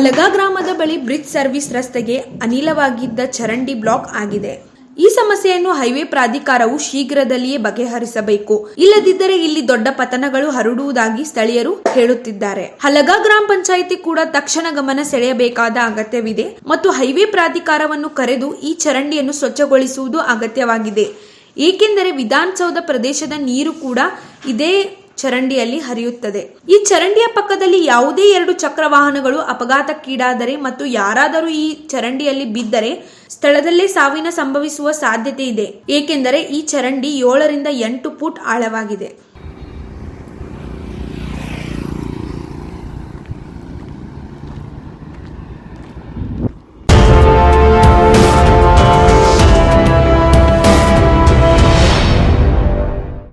ಹಲಗಾ ಗ್ರಾಮದ ಬಳಿ bridge service ರಸ್ತೆಗೆ ಅನಿಲವಾಗಿದ್ದ ಚರಂಡಿ ಬ್ಲಾಕ್ ಆಗಿದೆ. ಈ ಸಮಸ್ಯೆಯನ್ನು ಹೈವೇ ಪ್ರಾಧಿಕಾರವು ಶೀಘ್ರದಲ್ಲಿಯೇ ಬಗೆಹರಿಸಬೇಕು. ಇಲ್ಲದಿದ್ದರೆ ಇಲ್ಲಿ ದೊಡ್ಡ ಪತನಗಳು ಹರಡುವುದಾಗಿ ಸ್ಥಳೀಯರು ಹೇಳುತ್ತಿದ್ದಾರೆ. ಹಲಗಾ ಗ್ರಾಮ ಪಂಚಾಯಿತಿ ಕೂಡ ತಕ್ಷಣ ಗಮನ ಸೆಳೆಯಬೇಕಾದ ಅಗತ್ಯವಿದೆ ಮತ್ತು ಹೈವೇ ಪ್ರಾಧಿಕಾರವನ್ನು ಕರೆದು ಈ ಚರಂಡಿಯನ್ನು ಸ್ವಚ್ಛಗೊಳಿಸುವುದು ಅಗತ್ಯವಾಗಿದೆ. ಏಕೆಂದರೆ ವಿಧಾನಸೌಧ ಪ್ರದೇಶದ ನೀರು ಕೂಡ ಇದೇ ಚರಂಡಿಯಲ್ಲಿ ಹರಿಯುತ್ತದೆ. ಈ ಚರಂಡಿಯ ಪಕ್ಕದಲ್ಲಿ ಯಾವುದೇ 2 ಚಕ್ರ ವಾಹನಗಳು ಅಪಘಾತಕ್ಕೀಡಾದರೆ ಮತ್ತು ಯಾರಾದರೂ ಈ ಚರಂಡಿಯಲ್ಲಿ ಬಿದ್ದರೆ ಸ್ಥಳದಲ್ಲೇ ಸಾವಿನ ಸಂಭವಿಸುವ ಸಾಧ್ಯತೆ ಇದೆ. ಏಕೆಂದರೆ ಈ ಚರಂಡಿ 7 ರಿಂದ 8 ಫುಟ್ ಆಳವಾಗಿದೆ.